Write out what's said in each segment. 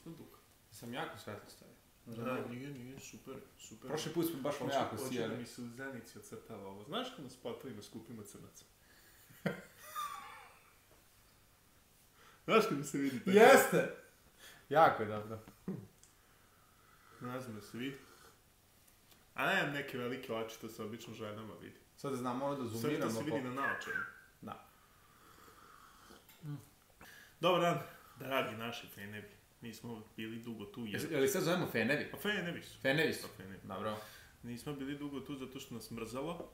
Nismo dugo. Sam jako svetlo stavio. Da, nije, super. Prošli put smo baš ono jako sjeli. sijeli. Hoće da mi se u Zenici ocrtava ovo. Znaš kad na spotovima skupimo crnaca? Znaš kad mi se vidi? Jeste! Jako je dobro. Ne znam da se vidi. A nemam neke velike oči, to se obično ženama vidi. Sad znamo ono da zoomiramo. Sad to se vidi na naočaju. Da. Dobar dan, dragi naši fenevi. Nismo bili dugo tu. Jel' sad zovemo fenevi? Pa fenevi su. Fenevi su? Dobro. Nismo bili dugo tu zato što nas mrzalo.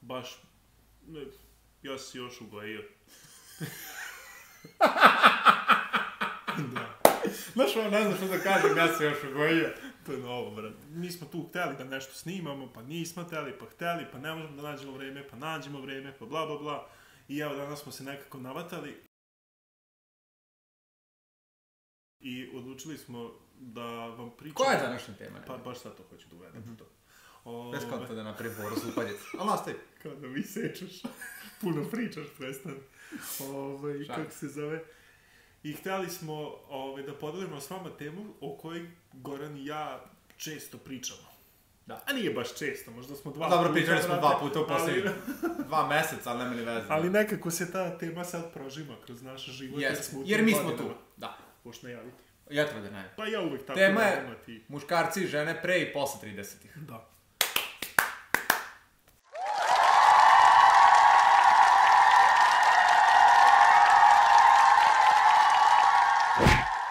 Baš... Ja si još ugojio. Da. Znaš ono, ne znam što da kažem, ja se još ugojio. To je novo, brat. Mi smo tu hteli da nešto snimamo, pa nismo hteli, pa ne možemo da nađemo vreme, pa nađemo vreme, pa bla bla bla. I evo danas smo se nekako navatali. I odlučili smo da vam pričamo... Koja je današnja tema? Pa baš sad to hoću da uvedem to. Bez konta da napravim povrst upadjec. Ali nastavi. Kao da mi sečeš. Puno pričaš, prestani. Kako se zove? I htjeli smo da podelimo s vama temu o kojoj Goran i ja često pričamo. Da. A nije baš često, možda smo dva puta. Dobro, pričali smo 2 puta u posljednjih 2 meseca, ali nema ni veze. Ali nekako se ta tema sad prožima kroz naš život. Jer mi smo tu. Da. Pošto najaviti. Ja treba da najavim. Pa ja uvijek tako tema je muškarci i žene pre i posle 30-ih. Da.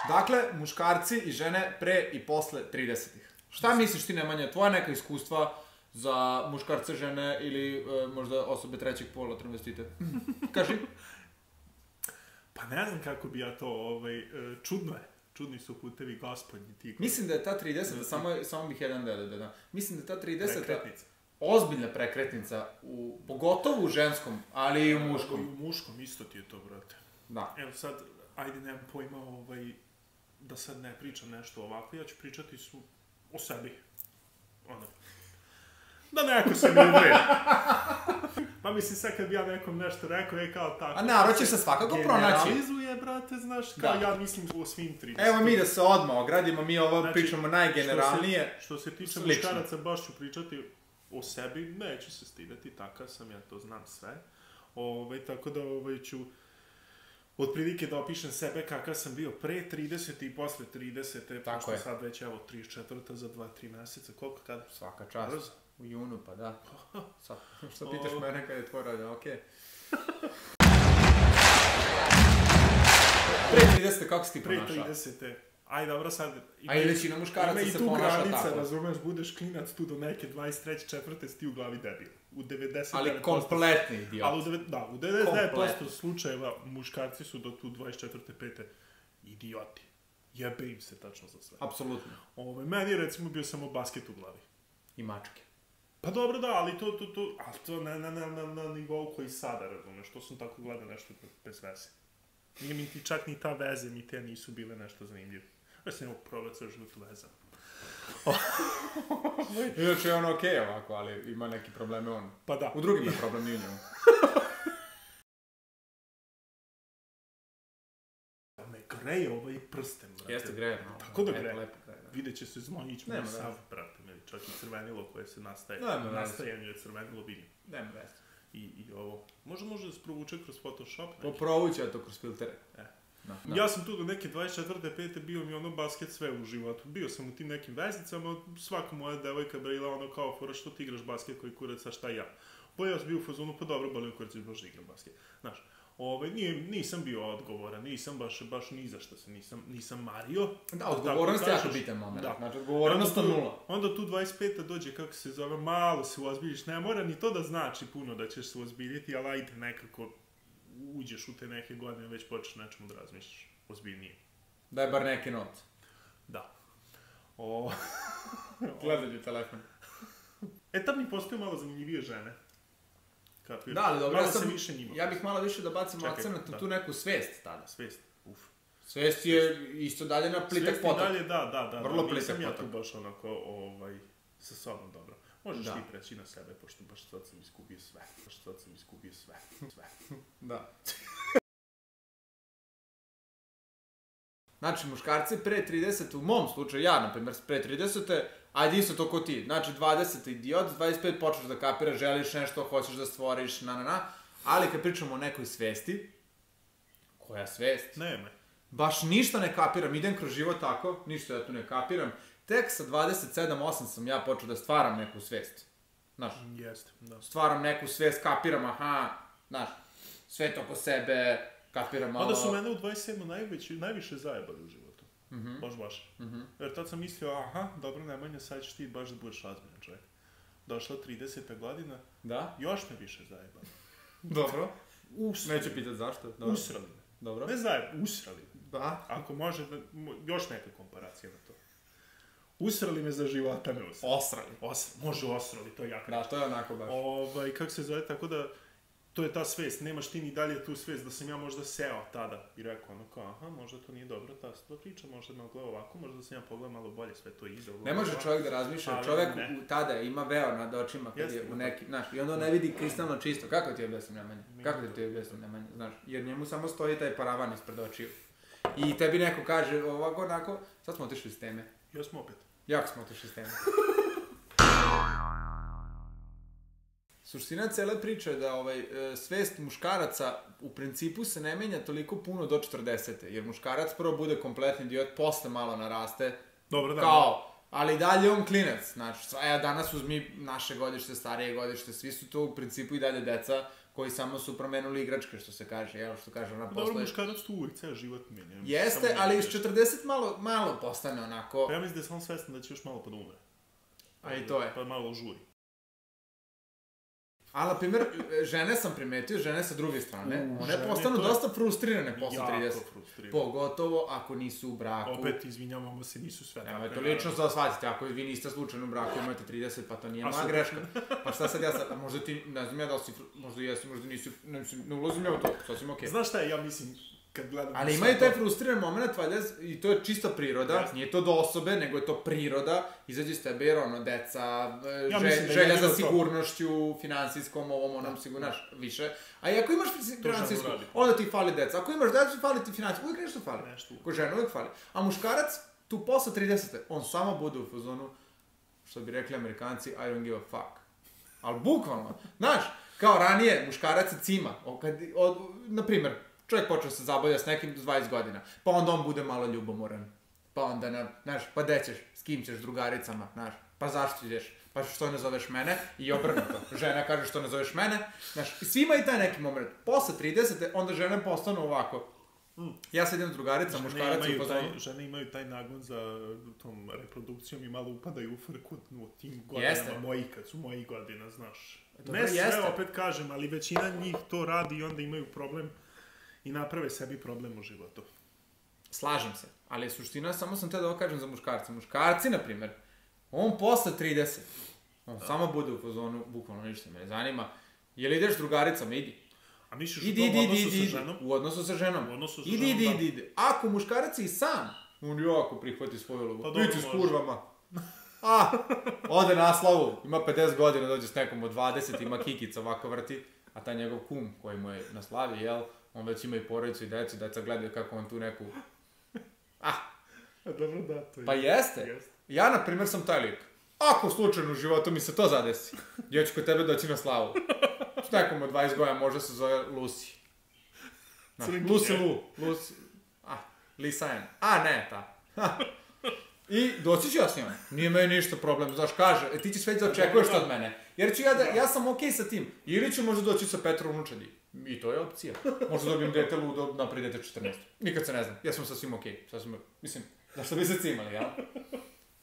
Dakle, muškarci i žene pre i posle 30-ih. Šta misliš ti, Nemanja, tvoja neka iskustva za muškarce, žene ili možda osobe trećeg pola, travestite? Kaži. Pa ne znam kako bi ja to, čudno je. Čudni su putevi gospodnji ti. Mislim da je ta 30, samo bih jedan da. Mislim da je ta 30 prekretnica. Ozbiljna prekretnica, pogotovo u ženskom, ali i u muškom. I u muškom isto ti je to, brate. Da. Evo sad, ajde nemam pojma, da sad ne pričam nešto ovako, ja ću pričati o sebi. Da neko se ne uvre. Pa mislim sad kad bi ja nekom nešto rekao, je kao tako... A narod će se svakako pronaći. Generalizuje, brate, znaš, kao ja mislim o svim 30. Evo mi da se odmah ogradimo, mi ovo pričamo najgeneralnije. Što se tiče muškaraca, baš ću pričati o sebi, neću se stidati, takav sam, ja to znam sve. Tako da ću otprilike da opišem sebe kakav sam bio pre 30 i posle 30. Tako je. Sad već evo 34. za 2-3 mjeseca, koliko kada? Svaka čast. U junu, pa da. Što pitaš mene kada je tvoj rođen, okej. Pre 30. kako si ti ponašao? Pre 30. Aj, dobro, sad... A ili većina muškaraca se ponaša tako. Ima i tu granica, razumeš, budeš klinac tu do neke 23. 4. si ti u glavi debil. U 99%... Ali kompletni idiot. Da, u 99% slučajeva muškarci su do tu 24. 5. idioti. Jebe im se tačno za sve. Apsolutno. Meni je recimo bio samo basket u glavi. I mačke. Pa dobro da, ali to na nivou koji sada, razumeš, to sam tako gledao nešto bez veze. Nije mi čak ni ta veze, ni te nisu bile nešto zanimljive. Ja sam imao probati sve život vezan. Inače je on okej ovako, ali ima neki probleme on. Pa da. U drugim je problem, nije u njemu. Me greje ovaj prsten, brate. Jeste greje, no. Tako da greje. Vidjet će se zmonić moj sav, brate. Čak i crvenilo koje se nastaje. Nastajanje je crvenilo, vidim. Nema veze. I ovo. Može da se provuče kroz Photoshop. Provuće ja to kroz filtere. Ja sam tu do neke 24. 5. bio mi basket sve u životu. Bio sam u tim nekim veznicama, svaka moja devojka bila kao fora što ti igraš basket koji kurac, a šta ja. Pa ja sam bio u fazonu, pa dobro, bolim kurac, baš da igram basket. Znaš, nisam bio odgovoran, nisam baš ni za što se nisam mario. Da, odgovornost je jako bitan moment. Znači, odgovornost na nula. Onda tu 25. dođe, kako se zove, malo se uozbiljiš. Ne mora ni to da znači puno da ćeš se uozbiljiti, ali ajde nekako uđeš u te neke godine, već počeš nečemu da razmišljaš ozbiljnije. Daj bar neki novc. Da. Gledajući telefon. Tad mi postoje malo zanimljivije žene. Da, ali dobro, ja bih malo više da bacim akcent na tu neku svest tada. Svest, uf. Svest je isto dalje na plitak potok. Svest je dalje, da. Vrlo plitak potok. Nisam ja tu baš sa sobom dobro. Možeš ti preći na sebe, pošto baš sad sam iskubio sve. Da. Znači, muškarci pre 30, u mom slučaju, ja, na primjer, pre 30, ajde isto to ko ti. Znači, 20 idiot, 25 počneš da kapiraš, želiš nešto, hoćeš da stvoriš, ali kad pričamo o nekoj svesti, koja svest? Nema. Baš ništa ne kapiram, idem kroz život tako, ništa ja tu ne kapiram. Tek sa 27-8 sam ja počeo da stvaram neku svest. Znaš, Jeste, da. stvaram neku svest, kapiram, znaš, svet oko sebe, kapiram malo... Onda su mene u 27 najviše zajebali u životu. Baš. Jer tad sam mislio, dobro, Nemanja, sad ćeš ti baš da budeš razmijen čovjek. Došla 30. godina, još me više zajebali. Dobro. Neću pitat zašto. Usrali me. Dobro. Ne zajebali, usrali me. Da. Ako može, još neka komparacija na to. Usrali me za života me usrali. Osrali. Može osrali, to je jako. Da, to je onako baš. Kako se zove, tako da, to je ta svest, nemaš ti ni dalje tu svest, da sam ja možda seo tada i rekao ono kao, možda to nije dobro, ta priča, možda me gleda ovako, možda da sam ja pogledao malo bolje, sve to ide. Ne može čovjek da razmišlja, čovjek tada ima veo nad očima kad je u neki, znaš, i onda ne vidi kristalno čisto. Kako ti objasnim Nemanja? Znaš, jer njemu samo stoji taj paravan ispred očiju. I tebi neko kaže ovako, onako, sad smo otišli s teme. Ja smo opet. Jako smo otišli s teme. Suština cele priče je da svest muškaraca u principu se ne menja toliko puno do 40. Jer muškarac prvo bude kompletni idiot, posle malo naraste. Dobro, da. Ali dalje on klinac. Znači, danas uzmi naše godište, starije godište, svi su to u principu i dalje deca koji samo su promenuli igračke, što se kaže, što kaže ona posle. Dobro, muškarac tu uvijek ceo život menja. Jeste, ali iz 40 malo postane onako... Pa ja mislim da je sam svestan da će još malo pa da umre. A i to je. Pa malo žuri. Ali, na primjer, žene sam primetio, žene sa druge strane, one postanu dosta frustrirane posle 30. Jako frustrirane. Pogotovo ako nisu u braku. Opet, izvinjavamo se, nisu sve. Evo, to lično da shvatite, ako vi niste slučajno u braku, imate 30, pa to nije moja greška. Pa šta sad možda ti, ne znam ja da li si, možda jesi, možda nisi, ne ulazim ja u to, sasvim okej. Znaš šta je, ja mislim, kad gledam... Ali imaju taj frustriran moment, valjda, i to je čista priroda, nije to do osobe, nego je to priroda, izađe iz tebe jer deca, želja za sigurnošću, finansijskom, onom sigurnaš više. A i ako imaš finansijsku, onda ti fali deca. Ako imaš deca, fali ti finansijsku, uvijek nešto fali. Ko žena uvijek fali. A muškarac, tu posle 30. on samo bude u fazonu, što bi rekli Amerikanci, I don't give a fuck. Ali bukvalno, znaš, kao ranije, muškarac je cima, na primjer, čovjek počeo se zabavlja s nekim do 20 godina, pa onda on bude malo ljubomoran, pa onda, znaš, pa gde ćeš, s kim ćeš, drugaricama, znaš, pa zašto ideš, pa što ne zoveš mene, i obrnuto, žena kaže što ne zoveš mene, znaš, i svi imaju taj neki moment, posle 30. onda žene postanu ovako, ja sad idem s drugaricama, muškarac u fazonu. Žene imaju taj nagon za tom reprodukcijom i malo upadaju u frku u tim godinama mojih, kad su mojih godina, znaš. Ne sve, opet kažem, ali većina njih to radi i onda imaju problem i naprave sebi problem u životu. Slažem se, ali suština, samo sam te da kažem za muškarce. Muškarci, na primjer, on posle 30, on samo bude u fazonu, bukvalno ništa me ne zanima, jel ideš s drugaricama, idi. A misliš u tom odnosu sa ženom? U odnosu sa ženom. Idi. Ako muškarac i sam, on jako prihvati svoju lovu. Ići s kurvama. Ode na slavu, ima 50 godina, dođe s nekom od 20, ima kikica ovako vrti, a taj njegov kum koji mu je na slavi, on već ima i porodicu i deca gledaju kako on tu neku... Dobro, da, to je. Pa jeste. Ja, na primjer, sam taj lik. Ako slučajno u životu mi se to zadesi, ja ću kod tebe doći na slavu. S nekom od 20 godina možda se zove Lucy. Lisajan. Ne, ta. I doći ću ja s njom. Nije meni ništa problem. Znaš, kaže, ti ćeš već da očekuješ to od mene. Jer ću ja sam okej sa tim. Ili ću možda doći sa Petrom unučadi. I to je opcija. Možda dobijem dete ludo, naprijed dete 14. Nikad se ne znam. Ja sam sasvim okej. Mislim, zašto bi se cimali, jel?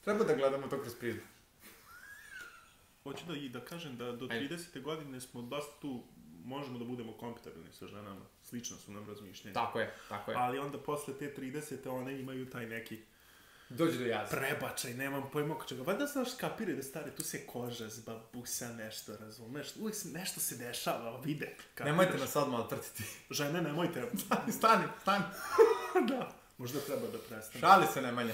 Treba da gledamo to kroz prizmu. Hoću da kažem da do 30. godine smo dosta tu, možemo da budemo kompatibilni sa ženama. Slično su nam razmišljenja. Tako je. Ali onda posle te 30. one imaju taj neki... Dođe do jaza. Prebačaj, nemam pojma oko čega. Valjda znaš skapiraju da stari, tu se koža zbabusa, nešto, razumeš? Uvijek nešto se dešava, vide. Nemojte nas sad malo trtiti. Žene, nemojte. Stani. Da, možda treba da prestane. Šali se Nemanja.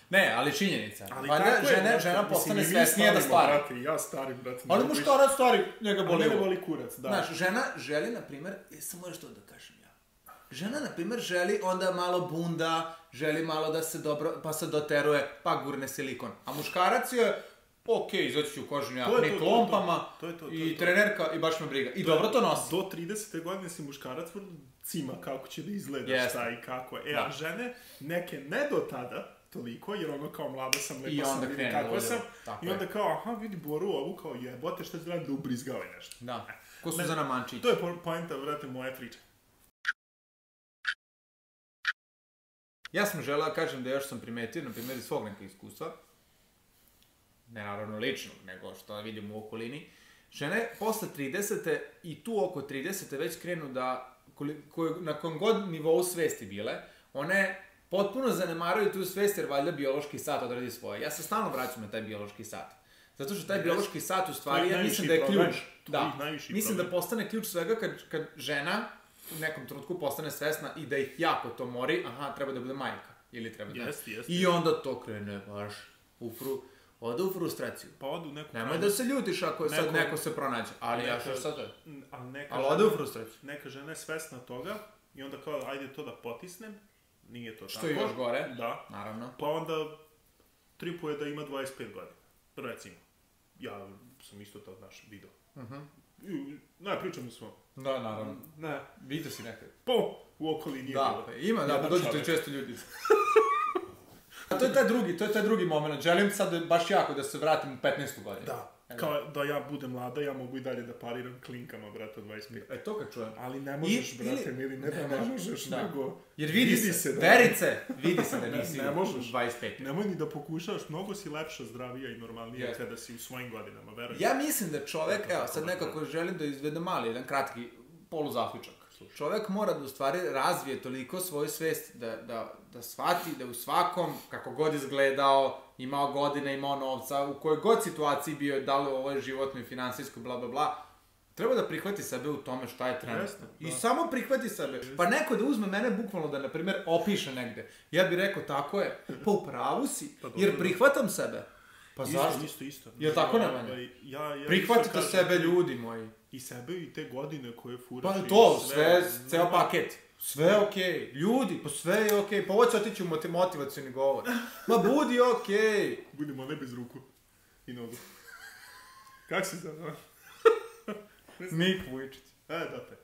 Ne, ali činjenica. Valjda žena postane svesnija da stvara. Ja starim, brate. Ali muškarac stari, njega boli. Mene boli kurac, da. Znaš, žena želi, na primjer, samo još to da kažem ja. Žena, na primjer, želi onda malo bunda, želi malo da se dobro, pa se doteruje, pa gurne silikon. A muškarac je, okej, izaći ću u kožnim jakni klompama i trenerka i baš me briga. I dobro to nosi. Do 30. godine si muškarac cima kako će da izgleda, šta i kako. A žene, neke ne do tada, toliko, jer ono kao mlada sam, lepa sam, vidi kako sam. I onda kao, aha, vidi Boru ovu, kao jebote, šta će da ubrizgao i nešto. Da, ko su za namančići. To je poenta, vrate, moje priče. Ja sam želeo da kažem da još sam primetio, na primjer, iz svog neka iskustva, ne naravno ličnog, nego što vidim u okolini, žene posle 30. i tu oko 30. već krenu da, na kom god nivou svesti bile, one potpuno zanemaraju tu svest jer valjda biološki sat odradi svoje. Ja se stalno vraćam na taj biološki sat. Zato što taj biološki sat u stvari, ja mislim da je ključ. Da, mislim da postane ključ svega kad žena u nekom trenutku postane svesna i da ih jako to mori, aha, treba da bude majka. Ili treba da... I onda to krene baš ode u frustraciju. Pa ode u neku... Nemoj da se ljutiš ako sad neko se pronađe. Ali ja što sad to je. Ali ode u frustraciju. Neka žena je svesna toga i onda kao, ajde to da potisnem. Nije to tako. Što je još gore. Da. Naravno. Pa onda tripuje da ima 25 godina. Recimo. Ja sam isto to, znaš, video. Ne, pričam s vama. Da, naravno. Ne. Vidio si nekad. U okolini je bilo. Ima, da, dođete često ljudi. A to je taj drugi moment. Želim sad baš jako da se vratim u 15. godinu. Da. Kao da ja budem mlada, ja mogu i dalje da pariram klinkama, brate, od 25. To kad čujem. Ali ne možeš, brate, mili, ne možeš, nego... Jer vidi se, verice, vidi se da nisi 25. Nemoj ni da pokušavaš, mnogo si lepša, zdravija i normalnija kada si u svojim godinama, verujem. Ja mislim da čovek, evo, sad nekako želim da izvedem mali, jedan kratki poluzaključak. Čovek mora da u stvari razvije toliko svoju svest da shvati da u svakom, kako god izgledao, imao godine, imao novca, u kojoj god situaciji bio, da li u ovoj životnoj, finansijskoj, bla bla bla, treba da prihvati sebe u tome šta je trenutno. I samo prihvati sebe. Pa neko da uzme mene bukvalno da, na primjer, opiše negde. Ja bih rekao, tako je, pa u pravu si, jer prihvatam sebe. Pa zašto? Isto. Jel tako ne manje? Prihvatite sebe, ljudi moji. I sebe i te godine koje furaš. Pa to, sve, ceo paket. Sve je okej. Ljudi, pa sve je okej. Pa ovo će otići u motivacioni govor. Ma budi okej. Budimo ne bez ruku i nogu. Kak si zove? Mik Vujčić. Da te.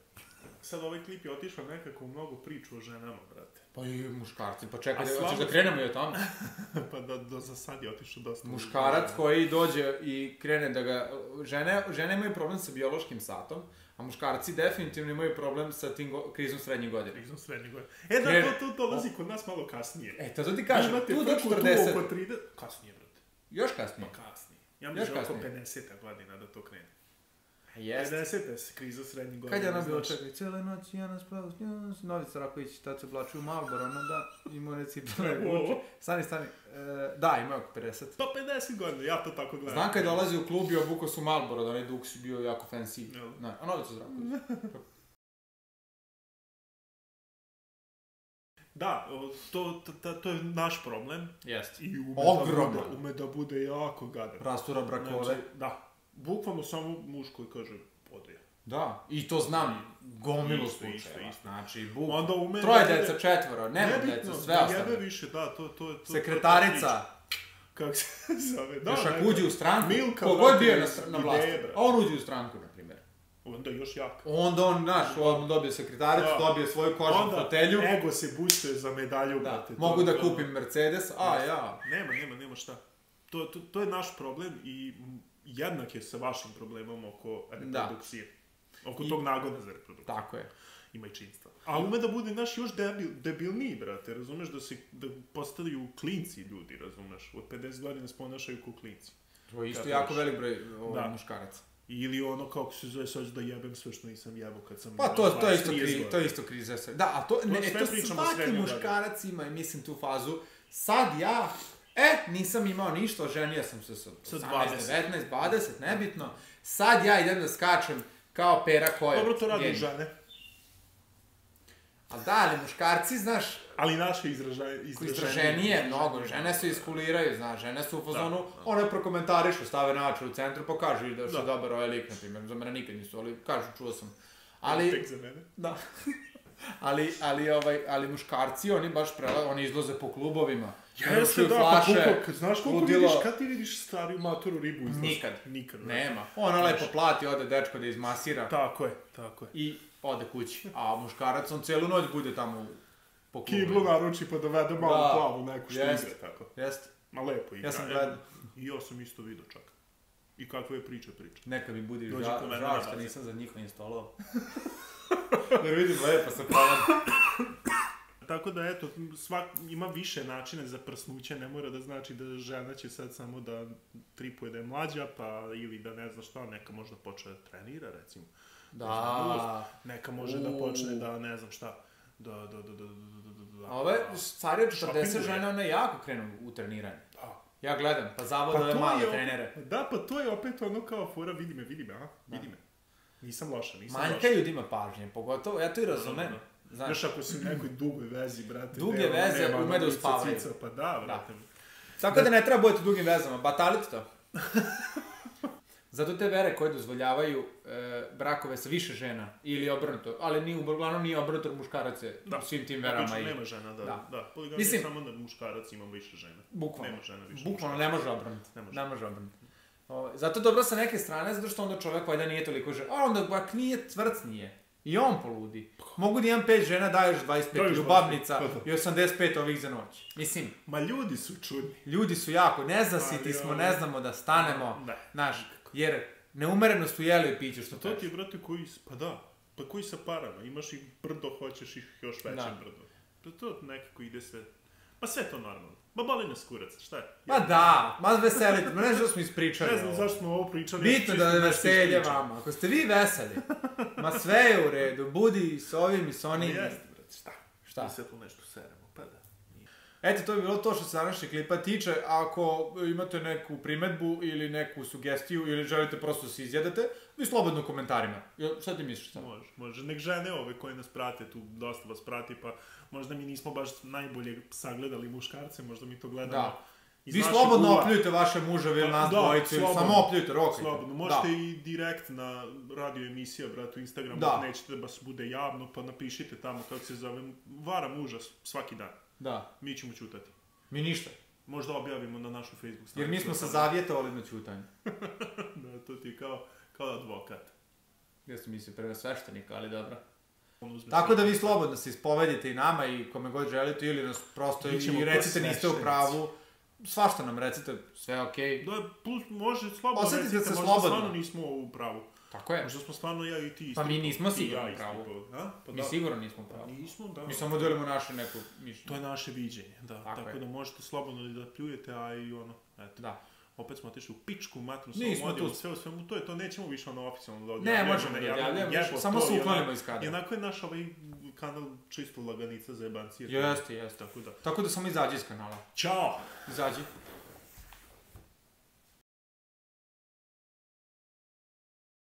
Sad ovaj klip je otišao nekako mnogo priču o ženama, brate. Pa i muškarci, pa čekaj, hoćeš da krenemo i od tamo? Pa za sad je otišao dosta. Muškarac koji dođe i krene da ga... Žene imaju problem sa biološkim satom, a muškarci definitivno imaju problem sa tim krizom srednjih godina. Krizom srednjih godina. To dolazi kod nas malo kasnije. To ti kažem, tu do 40. Tu oko 30... Kasnije, brate. Još kasnije? Pa kasnije. Ja mislim oko 50 godina da to krene. Jeste. 50. se kriza srednjih godina. Kad je ona bilo čekaj, cijele noći ja nas pravo, Novica Raković, tad se oblačio u Marlboro, ono da, imao recipile. Stani. Da, imao oko 50. Pa 50 godina, ja to tako gledam. Znam kad dolazi u klub i obukao su Marlboro, da onaj Dux bio jako fancy. A Novica Raković. Da, to je naš problem. Jeste. I ume da bude jako gadan. Rastura brakove. Da. Bukvalno samo muško kaže odeje. Da, i to znam gomilu slučajeva. Znači, bukvalno. Troje deca, četvoro, nema deca, sve ostane. Jebe više, da, to... Sekretarica. Kako se zove? Još ako uđe u stranku, kogod bio na vlasti. A on uđe u stranku, na primjer. Onda je još jak. Onda on, znaš, on dobije sekretaricu, dobije svoju kožnu fotelju. Onda ego se boostuje za medalju, brate. Mogu da kupim Mercedes, ja. Nema šta. To je naš problem i... jednak je sa vašim problemom oko reprodukcije. Oko tog nagoda za reprodukciju. Tako je. I majčinstva. A ume da bude naš još debilniji, brate, razumeš, da postaju klinci ljudi, razumeš, od 50 godina se ponašaju kao klinci. To je isto jako velik broj muškaraca. Ili ono kako se zove, sad da jebem sve što nisam jebao kad sam... Pa to je isto kriza. Da, a to svaki muškarac ima, mislim, tu fazu. Sad ja... nisam imao ništa, oženio sam se sa 18, 19, 20, nebitno. Sad ja idem da skačem kao Pera koja... Dobro, to radi žene. A da, ali muškarci, znaš... Ali naše izraženije mnogo, žene se iskuliraju, znaš, žene su u fazonu, one prokomentarišu, stave način u centru, pa kažu da su dobar ovaj lik, na primjer, za mene nikad nisu, ali kažu, čuo sam. Ali... Tek za mene. Da. Ali muškarci, oni izlaze po klubovima. Jeste, da, pa znaš koliko vidiš, kad ti vidiš stariju maturu ribu izlazi? Nikad. Nema. Ona lepo plati, ode dečko da izmasira. Tako je. I ode kući. A muškarac, on cijelu noć bude tamo po klubovima. Kiblu naruči pa dovede malo plavu neku što igre, tako. Jeste. Ma lepo igra. Ja sam gledao. I ja sam isto vidio čak. I kakve je priča. Neka mi budi žao što nisam za njihovim stolom. Jer vidim lepo sa pravom. Tako da, eto, ima više načina za prsnuće, ne mora da znači da žena će sad samo da tripuje da je mlađa, pa ili da ne zna šta, neka možda počne da trenira, recimo. Da. Neka može da počne da, ne znam šta, Ove starije od 40 žene, one jako krenu u treniranje. Ja gledam, pa zavode ove male trenere. Da, pa to je opet ono kao fora, vidi me, Nisam loša. Manjka ljudima pažnje, pogotovo, ja to i razumem. Znaš, ako si u nekoj dugoj vezi, brate, duge veze ume da uspavaju. Pa da, brate. Tako da ne treba budete u dugim vezama, batalite to. Zato te vere koje dozvoljavaju brakove sa više žena, ili obrnuto, ali uglavnom nije obrnuto muškarac je u svim tim verama. Obično nema žena, da. Poligamija je samo da muškarac ima više žena. Bukvalno. Nema žena više. Bukvalno ne može obrnuto. Zato dobro sa neke strane, zato što onda čovjek valjda nije toliko žena. A onda bak nije, tvrc nije. I on poludi. Mogu da imam 5 žena, daješ 25 ljubavnica i 85 ovih za noć. Mislim. Ma ljudi su čudni. Ljudi su jako, nezasiti smo, ne znamo da stanemo. Znaš, jer neumereno su jeli i piću što to ti je, brate, koji sa parama. Imaš ih brdo, hoćeš ih još veće brdo. To nekako ide sve. Pa sve to normalno. Ma boli nas kurac, šta je? Ma da, ma veselite, ma ne znam što smo ispričali. Ne znam zašto smo ovo pričali. Bitno da je veselje vama, ako ste vi veseli, ma sve je u redu, budi s ovim i s onim. Jeste, brate, šta? Šta? Mi se tu nešto seremo, pa da. Eto, to bi bilo to što se današnjeg klipa tiče. Ako imate neku primetbu ili neku sugestiju ili želite prosto da se izjedete, vi slobodno u komentarima. Šta ti misliš sad? Može. Nek žene ove koje nas prate, tu dosta vas prati, pa možda mi nismo baš najbolje sagledali muškarce, možda mi to gledamo. Vi slobodno opljujte vaše muževe ili nas dvojicu, ili samo opljujte, rokajte. Slobodno, možete i direkt na radio emisija, brate, u Instagramu, ako nećete da vas bude javno, pa napišite tamo kako se zove, vara muža svaki dan. Da. Mi ćemo ćutati. Mi ništa. Možda objavimo na našu Facebook stranicu. Jer mi smo se zavjetovali na ćutanje. Da, to ti je kao advokat. Ja sam mislio prve sveštenika, ali dobro. Tako da vi slobodno se ispovedite i nama i kome god želite ili nas prosto i recite niste u pravu. Svašta nam recite, sve je okej. Da, plus može slobodno recite, možda stvarno nismo u pravu. Tako je. Možda smo stvarno ja i ti isti. Pa mi nismo sigurno u pravu. Mi sigurno nismo u pravu. Nismo, da. Mi samo delimo naše neko mišljenje. To je naše viđenje, da. Tako da možete slobodno da pljujete, a i ono, eto. Da. Opet smo otišli u pičku, matru, sve u svemu, to je to, nećemo više ono oficijalno da odjavljamo. Ne, možemo da odjavljamo, samo se uklonimo iz kadra. Jednako je naš ovaj kanal čisto laganica za jebancije. Jeste. Tako da samo izađi iz kanala. Ćao! Izađi.